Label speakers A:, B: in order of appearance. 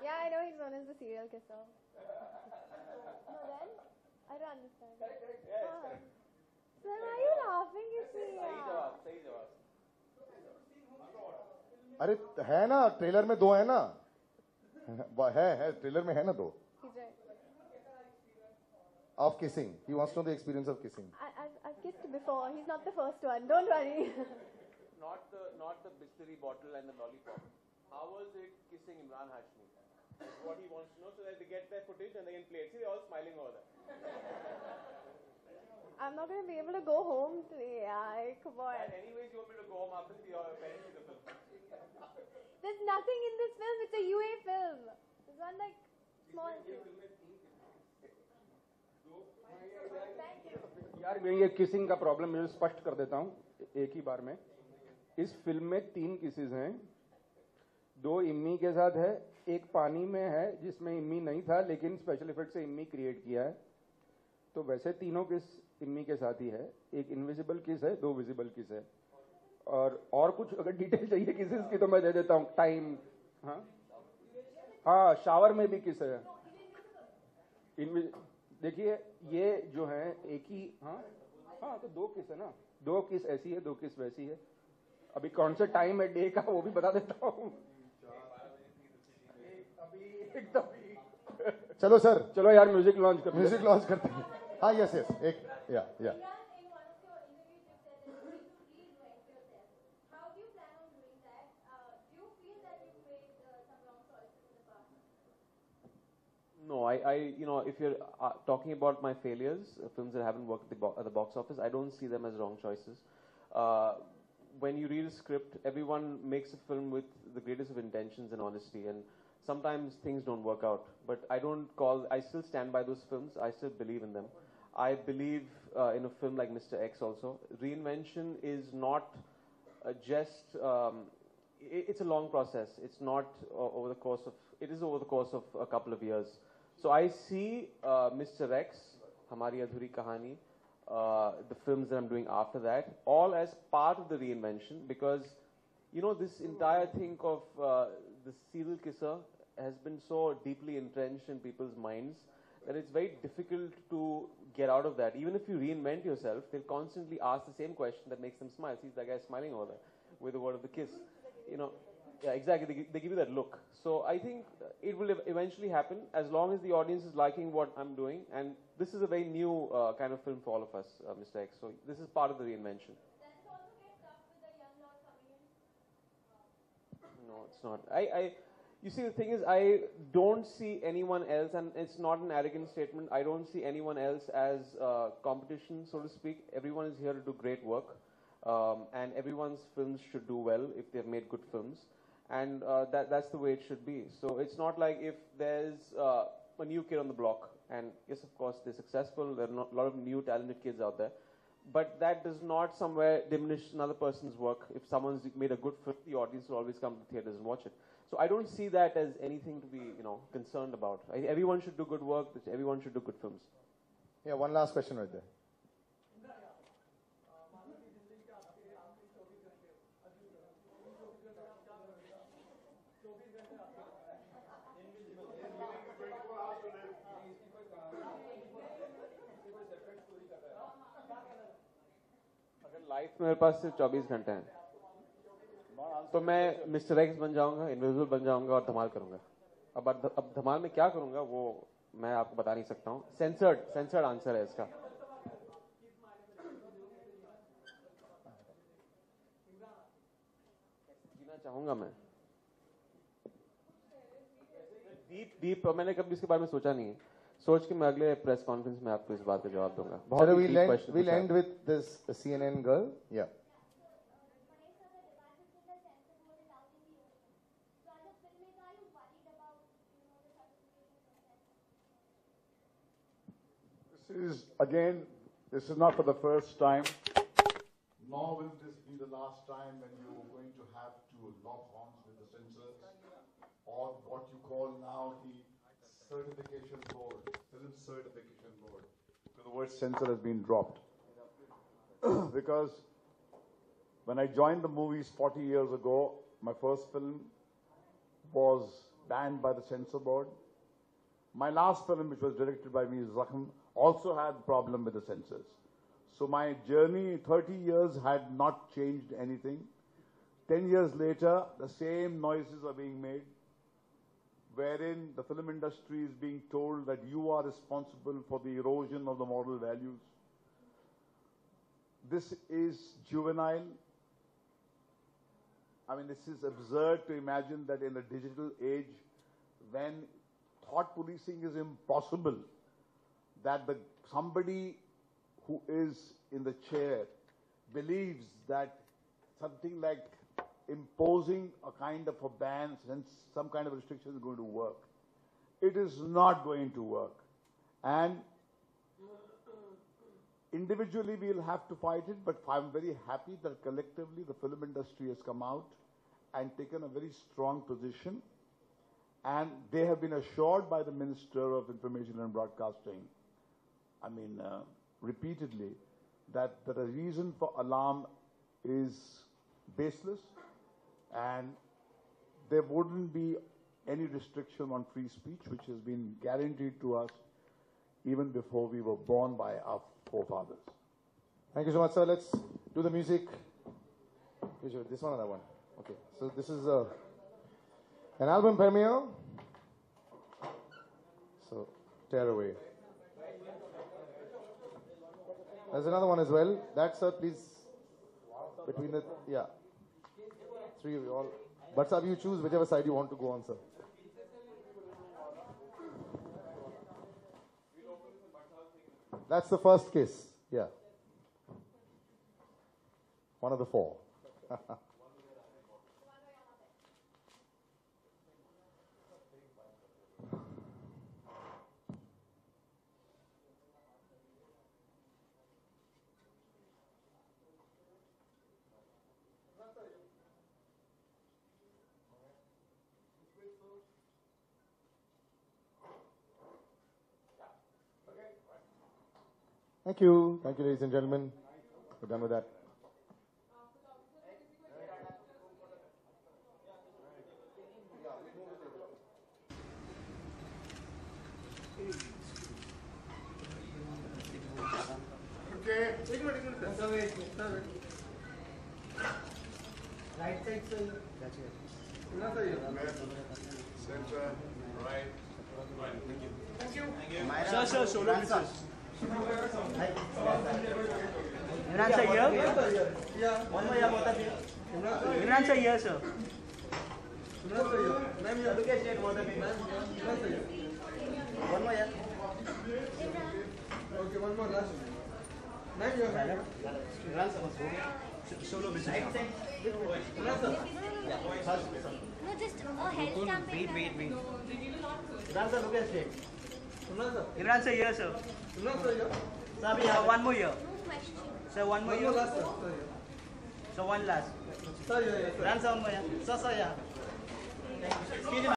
A: Yeah, I know he's known as the serial kisser. No, then? I don't understand.
B: Correct. Yeah, it's correct.
A: Then why are you laughing at me?
B: सही जवाब.
C: अरे है ना, trailer में 2 है ना. है ट्रेलर में है ना 2.
A: He's right.
C: Of kissing. He wants to know the experience of kissing.
A: I've kissed before. He's not the first one. Don't worry.
B: Not the Bisleri bottle and the lollipop. How was it kissing Imran Hashmi? What he wants to know, so that they get their footage and they can play it. See, they're all smiling over there.
A: I'm not going to be able to go home today. Come on.
B: And anyways, you want me to go home after your parents see the film?
A: There's nothing in this film. It's a UA film. There's one like small.
D: यार मैं ये kissing का problem मैं स्पष्ट कर देता हूँ एक ही बार में. इस फिल्म में 3 किसेस हैं. 2 इम्मी के साथ है, एक पानी में है जिसमें इम्मी नहीं था लेकिन स्पेशल इफेक्ट से इम्मी क्रिएट किया है. तो वैसे तीनों किस इम्मी के साथ ही है. एक इनविजिबल किस है, 2 विजिबल किस है. और कुछ अगर डिटेल चाहिए किसेस की तो मैं दे देता हूँ. टाइम. हाँ शावर में भी किस है. देखिए ये जो है एक ही. हाँ तो 2 किस है ना. 2 किस ऐसी है, 2 किस वैसी है. अभी कौन सा टाइम है डे का वो भी बता देता हूँ. अभी एकदम.
C: चलो सर,
D: चलो यार म्यूजिक लॉन्च
C: करते हैं. हाँ यस एक या
B: No, if you're talking about my failures, films that haven't worked at the box office, I don't see them as wrong choices. When you read a script, everyone makes a film with the greatest of intentions and honesty, and sometimes things don't work out. But I still stand by those films. I still believe in them. I believe in a film like Mr. X also. Reinvention is not just, it's a long process. It's not over the course of, it is over the course of a couple of years. So I see Mr. X, Hamari Adhuri Kahani, the films that I'm doing after that, all as part of the reinvention, because, this entire thing of the serial kisser has been so deeply entrenched in people's minds that it's very difficult to get out of that. Even if you reinvent yourself, they'll constantly ask the same question that makes them smile. See, that guy smiling over there with the word of the kiss. Yeah, exactly. They give you that look. So I think it will eventually happen as long as the audience is liking what I'm doing. And this is a very new kind of film for all of us, Mr. X. So this is part of the reinvention.
A: Does it also get tough with the young lot coming in?
B: No, it's not. You see, the thing is, I don't see anyone else, and it's not an arrogant statement, I don't see anyone else as competition, so to speak. Everyone is here to do great work. And everyone's films should do well if they've made good films. And that's the way it should be. So it's not like if there's a new kid on the block, and yes, of course, they're successful, there are a lot of new talented kids out there, but that does not somewhere diminish another person's work. If someone's made a good film, the audience will always come to theaters and watch it. So I don't see that as anything to be, concerned about. Everyone should do good work, everyone should do good films.
C: Yeah, one last question right there.
B: Life में मेरे पास सिर्फ 24 घंटे हैं, तो मैं mister x बन जाऊंगा, invisible बन जाऊंगा और धमाल करूंगा. अब धमाल में क्या करूंगा वो मैं आपको बता नहीं सकता हूं. सेंसर्ड आंसर है इसका. जीना चाहूंगा मैं डीप. मैंने कभी इसके बारे में सोचा नहीं है. सोच के मैं अगले प्रेस कॉन्फ्रेंस में आपको इस बात का जवाब दूंगा.
C: बहुत we'll end with this CNN girl. Yeah.
E: This is not for the first time, nor will this be the last time when you're going to have to lock horns with the censors, or what you call now the certification board, film certification board. So the word censor has been dropped. Because when I joined the movies 40 years ago, my first film was banned by the censor board. My last film, which was directed by me, Zakham, also had problem with the censors. So my journey, 30 years, had not changed anything. 10 years later, the same noises are being made, wherein the film industry is being told that you are responsible for the erosion of the moral values. This is juvenile. I mean, this is absurd to imagine that in a digital age, when thought policing is impossible, that somebody who is in the chair believes that something like imposing a kind of a ban, some kind of restriction is going to work. It is not going to work. And individually we'll have to fight it, but I'm very happy that collectively the film industry has come out and taken a very strong position. And they have been assured by the Minister of Information and Broadcasting, I mean, repeatedly, that the reason for alarm is baseless and there wouldn't be any restriction on free speech, which has been guaranteed to us even before we were born by our forefathers.
C: Thank you so much, sir. Let's do the music. This one or that one? Okay. So this is an album premiere. So, tear away. There's another one as well. That, sir, please. Between the, yeah. Three of you all. But, sir, you choose whichever side you want to go on, sir. That's the first kiss. Yeah. One of the four. Thank you. Thank you, ladies and gentlemen. We're done with that.
E: Okay.
F: Right side, sir. That's it.
E: Left, center, right.
F: Thank you. Sir, solo pieces. Imran sir here? Yeah. One more here, both of you. Imran sir here, sir. Imran sir here. Ma'am, you look at straight, both of you. Imran sir here. One more here. Okay, one more last. Ma'am, you are Imran sir. Solo pieces. Imran sir.
A: No, just a health campaign.
F: Wait. Imran sir, look at straight. Imran sir here, sir. Sir, we have one more here.
A: No question.
F: Sir, one more here. So one last. Sir, one more here. Sir, yeah. Excuse me.